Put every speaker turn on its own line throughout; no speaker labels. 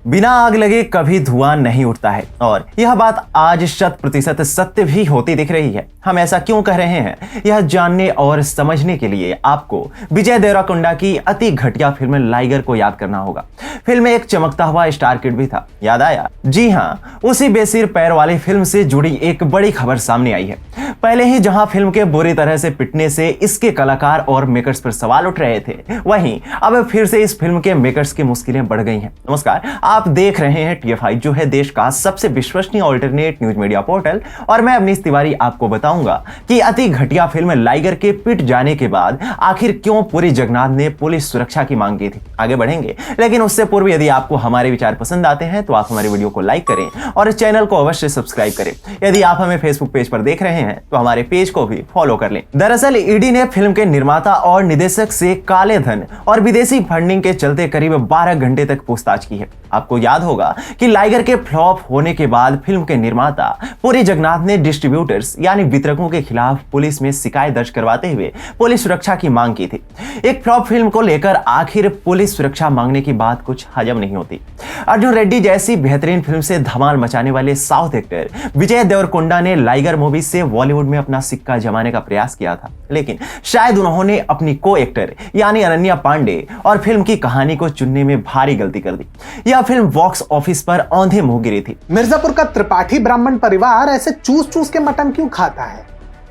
बिना आग लगे कभी धुआं नहीं उठता है और यह बात आज 100% सत्य भी होती दिख रही है। हम ऐसा क्यों कह रहे हैं, यह जानने और समझने के लिए आपको विजय देवरकोंडा की अति घटिया फिल्म लाइगर को याद करना होगा। फिल्म में एक चमकता हुआ स्टार किड भी था, याद आया? जी हाँ, उसी बेसिर पैर वाली फिल्म से जुड़ी एक बड़ी खबर सामने आई है। पहले ही जहां फिल्म के बुरी तरह से पिटने से इसके कलाकार और मेकर्स पर सवाल उठ रहे थे, वहीं अब फिर से इस फिल्म के मेकर्स की मुश्किलें बढ़ गई हैं। नमस्कार, आप देख रहे हैं TFI, जो है देश का सबसे विश्वसनीय अल्टरनेट न्यूज मीडिया पोर्टल, और मैं अवनीश तिवारी आपको बताऊंगा कि अति घटिया फिल्म लाइगर के पिट जाने के बाद आखिर क्यों पुरी जगन्नाथ ने पुलिस सुरक्षा की मांग की थी। आगे बढ़ेंगे, लेकिन उससे पूर्व यदि आपको हमारे विचार पसंद आते हैं तो आप हमारे वीडियो को लाइक करें और चैनल को अवश्य सब्सक्राइब करें। यदि आप हमें फेसबुक पेज पर देख रहे हैं तो हमारे पेज को भी फॉलो कर लें। दरअसल ईडी ने फिल्म के निर्माता और निर्देशक से काले धन और विदेशी फंडिंग के चलते करीब 12 घंटे तक पूछताछ की है। आपको याद होगा कि लाइगर के फ्लॉप होने के बाद फिल्म के निर्माता पुरी जगन्नाथ ने डिस्ट्रीब्यूटर्स यानी वितरकों के खिलाफ पुलिस में शिकायत दर्ज करवाते हुए पुलिस सुरक्षा की मांग की थी। एक फ्लॉप फिल्म को लेकर आखिर पुलिस सुरक्षा मांगने की बात कुछ हजम नहीं होती। अर्जुन रेड्डी जैसी बेहतरीन फिल्म से धमाल मचाने वाले साउथ एक्टर विजय देवरकोंडा ने लाइगर मूवी से बॉलीवुड में अपना सिक्का जमाने का प्रयास किया था, लेकिन शायद उन्होंने अपनी को एक्टर यानी अनन्या पांडे और फिल्म की कहानी को चुनने में भारी गलती कर दी। यह फिल्म बॉक्स ऑफिस पर औंधे मुंह गिरी थी।
मिर्जापुर का त्रिपाठी ब्राह्मण परिवार ऐसे चूस चूस के मटन क्यों खाता है?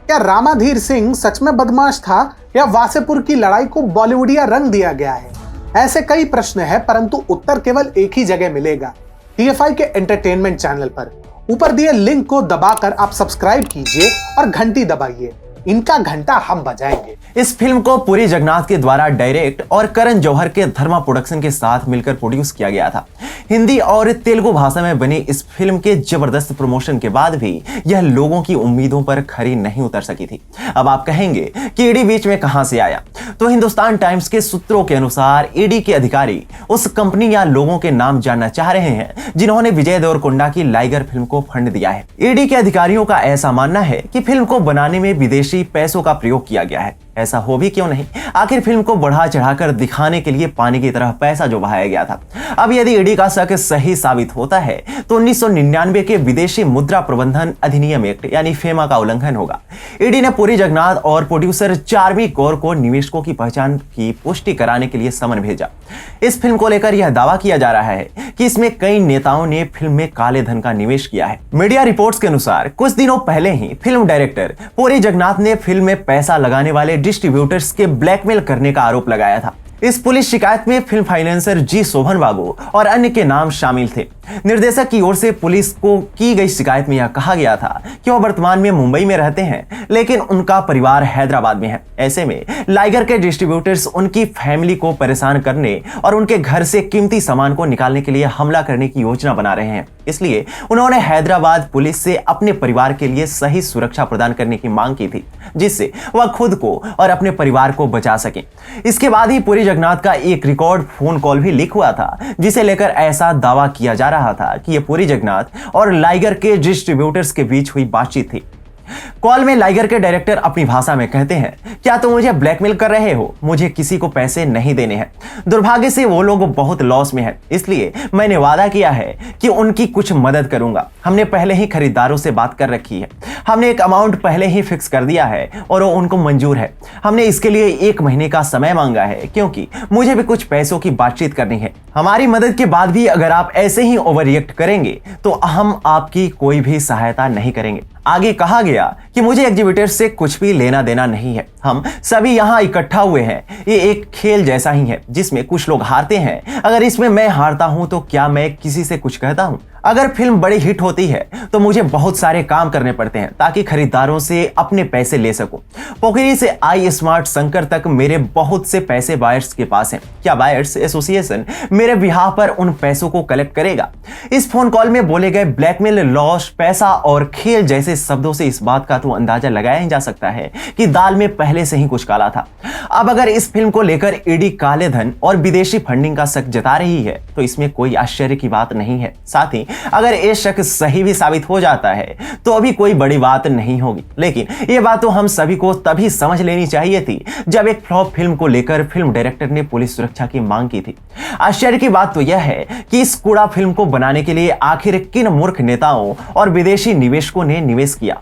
क्या रामाधीर सिंह सच में बदमाश था या वासेपुर की लड़ाई को बॉलीवुडिया रंग दिया गया है? ऐसे कई प्रश्न हैं, परंतु उत्तर केवल एक ही जगह मिलेगा, TFI के एंटरटेनमेंट चैनल पर। ऊपर दिए लिंक को दबाकर आप सब्सक्राइब कीजिए और घंटी दबाइए, इनका घंटा हम बजाएंगे।
इस फिल्म को पुरी जगन्नाथ के द्वारा डायरेक्ट और करण जौहर के धर्मा प्रोडक्शन के साथ मिलकर प्रोड्यूस किया गया था। हिंदी और तेलुगु भाषा में बनी इस फिल्म के जबरदस्त प्रमोशन के बाद भी यह लोगों की उम्मीदों पर खरी नहीं उतर सकी थी। अब आप कहेंगे कि ईडी बीच में कहां से आया, तो हिंदुस्तान टाइम्स के सूत्रों के अनुसार ईडी के अधिकारी उस कंपनी या लोगों के नाम जानना चाह रहे हैं जिन्होंने विजय देवरकोंडा की लाइगर फिल्म को फंड दिया है। ईडी के अधिकारियों का ऐसा मानना है कि फिल्म को बनाने में विदेशी पैसों का प्रयोग किया गया है। ऐसा हो भी क्यों नहीं, आखिर फिल्म को बढ़ा चढ़ाकर दिखाने के लिए पानी की तरह पैसा जो बहाया गया था। अब यदि ईडी का शक सही साबित होता है तो 1999 के विदेशी मुद्रा प्रबंधन अधिनियम एक्ट यानी फेमा का उल्लंघन होगा। ईडी ने पुरी जगन्नाथ और प्रोड्यूसर चार्मी कौर को निवेशकों की पहचान की पुष्टि कराने के लिए समन भेजा। इस फिल्म को लेकर यह दावा किया जा रहा है कि इसमें कई नेताओं ने फिल्म में काले धन का निवेश किया है। मीडिया रिपोर्ट्स के अनुसार कुछ दिनों पहले ही फिल्म डायरेक्टर पुरी जगन्नाथ ने फिल्म में पैसा लगाने वाले डिस्ट्रीब्यूटर्स के ब्लैकमेल करने का आरोप लगाया था। इस पुलिस शिकायत में फिल्म फाइनेंसर जी शोभन बाबू और अन्य के नाम शामिल थे। निर्देशक की ओर से पुलिस को की गई शिकायत में यह कहा गया था कि वह वर्तमान में मुंबई में रहते हैं, लेकिन उनका परिवार हैदराबाद में है। ऐसे में लाइगर के डिस्ट्रीब्यूटर्स उनकी फैमिली को परेशान करने और उनके घर से कीमती सामान को निकालने के लिए हमला करने की योजना बना रहे हैं। इसलिए उन्होंने हैदराबाद पुलिस से अपने परिवार के लिए सही सुरक्षा प्रदान करने की मांग की थी, जिससे वह खुद को और अपने परिवार को बचा सके। इसके बाद ही पुरी जगन्नाथ का एक रिकॉर्ड फोन कॉल भी लीक हुआ था, जिसे लेकर ऐसा दावा किया जा रहा था कि यह पुरी जगन्नाथ और लाइगर के डिस्ट्रीब्यूटर्स के बीच हुई बातचीत थी। कॉल में लाइगर के डायरेक्टर अपनी भाषा में कहते हैं, क्या तुम मुझे ब्लैकमेल कर रहे हो? मुझे किसी को पैसे नहीं देने हैं। दुर्भाग्य से वो लोग बहुत लॉस में हैं, इसलिए मैंने वादा किया है कि उनकी कुछ मदद करूंगा। हमने पहले ही खरीदारों से बात कर रखी है, हमने एक अमाउंट पहले ही फिक्स कर दिया है और वो उनको मंजूर है। हमने इसके लिए 1 महीने का समय मांगा है, क्योंकि मुझे भी कुछ पैसों की बातचीत करनी है। हमारी मदद के बाद भी अगर आप ऐसे ही ओवर रिएक्ट करेंगे तो हम आपकी कोई भी सहायता नहीं करेंगे। आगे कहा गया कि मुझे एग्जीबिटर्स से कुछ भी लेना देना नहीं है, हम सभी यहाँ इकट्ठा हुए हैं। ये एक खेल जैसा ही है जिसमें कुछ लोग हारते हैं। अगर इसमें मैं हारता हूं तो क्या मैं किसी से कुछ कहता हूं? अगर फिल्म बड़ी हिट होती है तो मुझे बहुत सारे काम करने पड़ते हैं ताकि खरीदारों से अपने पैसे ले सकूं। पोखरी से आई स्मार्ट शंकर तक मेरे बहुत से पैसे बायर्स के पास हैं। क्या बायर्स एसोसिएशन मेरे बिहार पर उन पैसों को कलेक्ट करेगा? इस फोन कॉल में बोले गए ब्लैकमेल, लॉस, पैसा और खेल जैसे शब्दों से इस बात का तो अंदाजा लगाया ही जा सकता है कि दाल में पहले से ही कुछ काला था। अब अगर इस फिल्म को लेकर ईडी काले धन और विदेशी फंडिंग का शक जता रही है तो इसमें कोई आश्चर्य की बात नहीं है। साथ ही अगर ये शक सही भी साबित हो जाता है तो अभी कोई बड़ी बात नहीं होगी, लेकिन ये बात तो हम सभी को तभी समझ लेनी चाहिए थी जब एक फ्लॉप फिल्म को लेकर फिल्म डायरेक्टर ने पुलिस सुरक्षा की मांग की थी। आश्चर्य की बात तो यह है कि इस कूड़ा फिल्म को बनाने के लिए आखिर किन मूर्ख नेताओं और विदेशी निवेशकों ने निवेश किया।